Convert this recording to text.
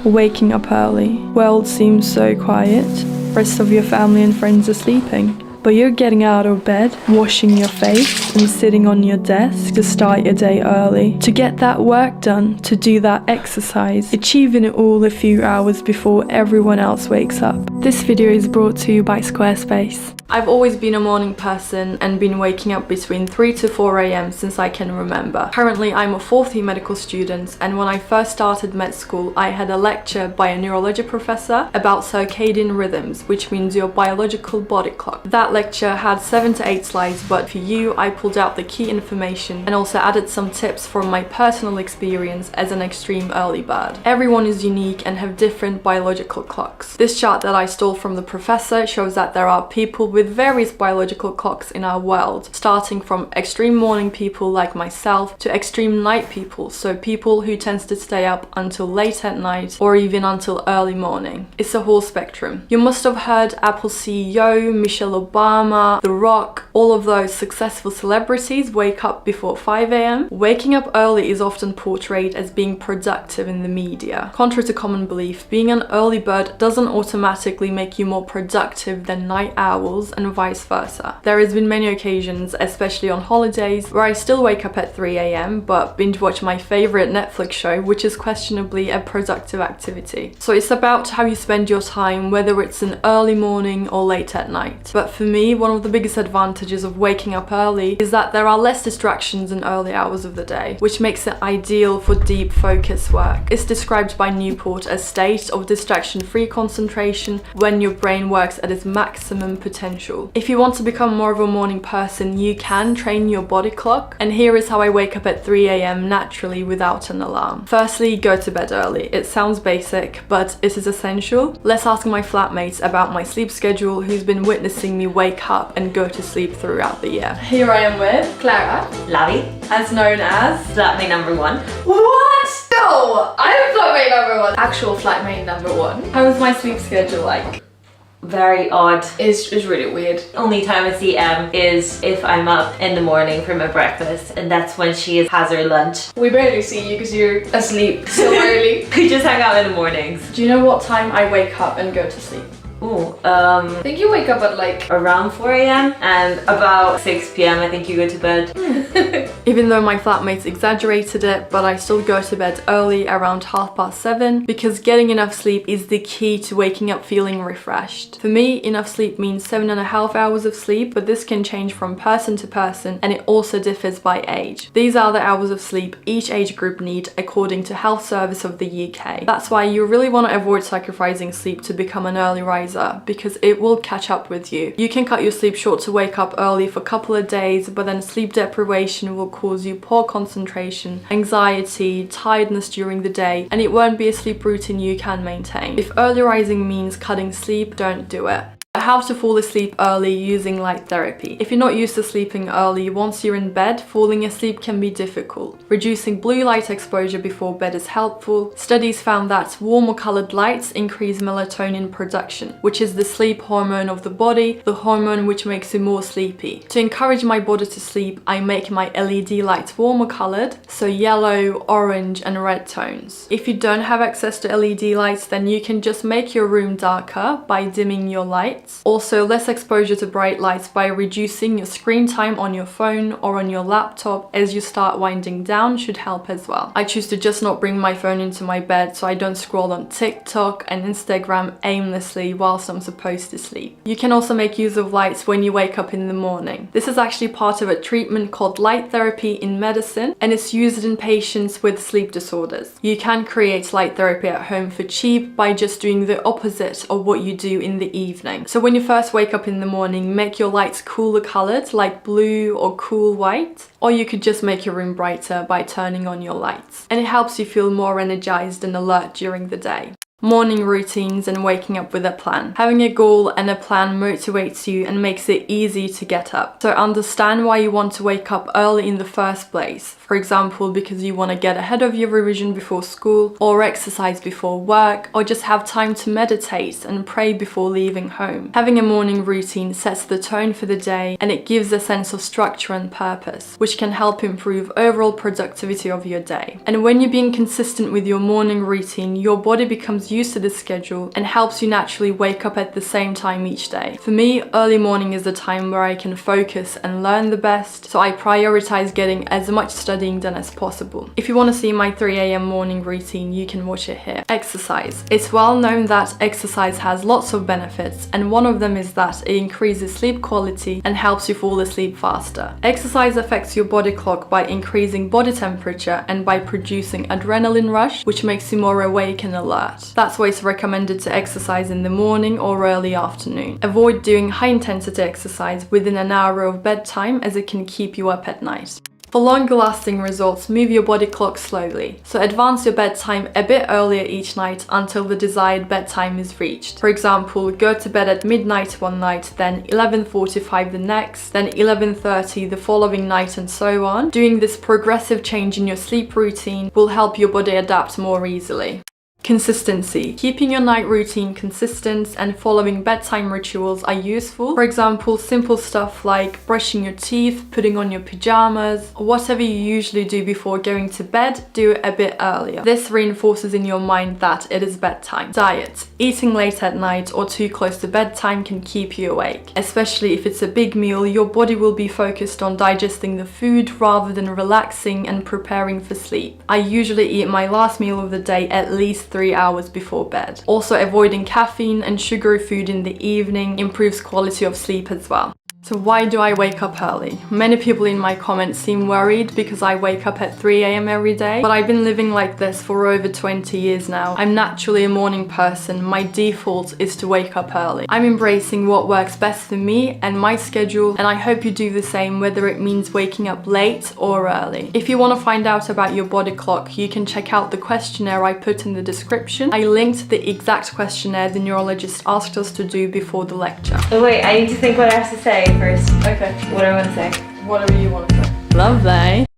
Waking up early. World seems so quiet. Rest of your family and friends are sleeping. But you're getting out of bed, washing your face, and sitting on your desk to start your day early. To get that work done, to do that exercise, achieving it all a few hours before everyone else wakes up. This video is brought to you by Squarespace. I've always been a morning person and been waking up between 3 to 4 a.m. since I can remember. Currently, I'm a fourth year medical student, and when I first started med school, I had a lecture by a neurology professor about circadian rhythms, which means your biological body clock. That lecture had 7 to 8 slides, but for you, I pulled out the key information and also added some tips from my personal experience as an extreme early bird. Everyone is unique and have different biological clocks. This chart that I stole from the professor shows that there are people with various biological clocks in our world, starting from extreme morning people like myself to extreme night people, so people who tend to stay up until late at night or even until early morning. It's a whole spectrum. You must have heard Apple CEO, Michelle Obama, The Rock, all of those successful celebrities wake up before 5 a.m. Waking up early is often portrayed as being productive in the media. Contrary to common belief, being an early bird doesn't automatically make you more productive than night owls and vice versa. There has been many occasions, especially on holidays, where I still wake up at 3 a.m. but binge watch my favorite Netflix show, which is questionably a productive activity. So it's about how you spend your time, whether it's an early morning or late at night. But for me, one of the biggest advantages of waking up early is that there are less distractions in early hours of the day, which makes it ideal for deep focus work. It's described by Newport as state of distraction-free concentration when your brain works at its maximum potential. If you want to become more of a morning person, you can train your body clock, and here is how I wake up at 3 a.m. naturally without an alarm. Firstly, go to bed early. It sounds basic, but it is essential. Let's ask my flatmates about my sleep schedule, who's been witnessing me wake up and go to sleep throughout the year. Here I am with Clara, Lavi, as known as flatmate number 1. What? No! I'm flatmate number 1. Actual flatmate number 1. How is my sleep schedule like? Very odd. It's really weird. Only time I see Em is if I'm up in the morning for my breakfast, and that's when she has her lunch. We barely see you because you're asleep so early. We just hang out in the mornings. Do you know what time I wake up and go to sleep? Ooh, I think you wake up at like around 4 a.m. and about 6 p.m. I think you go to bed. Even though my flatmates exaggerated it, but I still go to bed early, around 7:30, because getting enough sleep is the key to waking up feeling refreshed. For me, enough sleep means 7.5 hours of sleep, but this can change from person to person, and it also differs by age. These are the hours of sleep each age group need according to Health Service of the UK. That's why you really want to avoid sacrificing sleep to become an early riser, because it will catch up with you. You can cut your sleep short to wake up early for a couple of days, but then sleep deprivation will cause you poor concentration, anxiety, tiredness during the day, and it won't be a sleep routine you can maintain. If early rising means cutting sleep, don't do it. How to fall asleep early using light therapy. If you're not used to sleeping early, once you're in bed, falling asleep can be difficult. Reducing blue light exposure before bed is helpful. Studies found that warmer colored lights increase melatonin production, which is the sleep hormone of the body, the hormone which makes you more sleepy. To encourage my body to sleep, I make my LED lights warmer colored, so yellow, orange, and red tones. If you don't have access to LED lights, then you can just make your room darker by dimming your lights. Also, less exposure to bright lights by reducing your screen time on your phone or on your laptop as you start winding down should help as well. I choose to just not bring my phone into my bed so I don't scroll on TikTok and Instagram aimlessly whilst I'm supposed to sleep. You can also make use of lights when you wake up in the morning. This is actually part of a treatment called light therapy in medicine, and it's used in patients with sleep disorders. You can create light therapy at home for cheap by just doing the opposite of what you do in the evening. So when you first wake up in the morning, make your lights cooler colored like blue or cool white, or you could just make your room brighter by turning on your lights. And it helps you feel more energized and alert during the day. Morning routines and waking up with a plan. Having a goal and a plan motivates you and makes it easy to get up. So understand why you want to wake up early in the first place. For example, because you want to get ahead of your revision before school, or exercise before work, or just have time to meditate and pray before leaving home. Having a morning routine sets the tone for the day, and it gives a sense of structure and purpose, which can help improve overall productivity of your day. And when you're being consistent with your morning routine, your body becomes used to this schedule and helps you naturally wake up at the same time each day. For me, early morning is the time where I can focus and learn the best, so I prioritize getting as much studying done as possible. If you want to see my 3 a.m. morning routine, you can watch it here. Exercise. It's well known that exercise has lots of benefits, and one of them is that it increases sleep quality and helps you fall asleep faster. Exercise affects your body clock by increasing body temperature and by producing adrenaline rush, which makes you more awake and alert. That's why it's recommended to exercise in the morning or early afternoon. Avoid doing high intensity exercise within an hour of bedtime, as it can keep you up at night. For longer lasting results, move your body clock slowly. So advance your bedtime a bit earlier each night until the desired bedtime is reached. For example, go to bed at midnight one night, then 11:45 the next, then 11:30 the following night, and so on. Doing this progressive change in your sleep routine will help your body adapt more easily. Consistency. Keeping your night routine consistent and following bedtime rituals are useful. For example, simple stuff like brushing your teeth, putting on your pajamas, or whatever you usually do before going to bed, do it a bit earlier. This reinforces in your mind that it is bedtime. Diet. Eating late at night or too close to bedtime can keep you awake. Especially if it's a big meal, your body will be focused on digesting the food rather than relaxing and preparing for sleep. I usually eat my last meal of the day at least 3 hours before bed. Also, avoiding caffeine and sugary food in the evening improves quality of sleep as well. So why do I wake up early? Many people in my comments seem worried because I wake up at 3 a.m. every day, but I've been living like this for over 20 years now. I'm naturally a morning person. My default is to wake up early. I'm embracing what works best for me and my schedule, and I hope you do the same, whether it means waking up late or early. If you want to find out about your body clock, you can check out the questionnaire I put in the description. I linked the exact questionnaire the neurologist asked us to do before the lecture. Oh wait, I need to think what I have to say first. Okay. What do I want to say? Whatever you want to say. Lovely.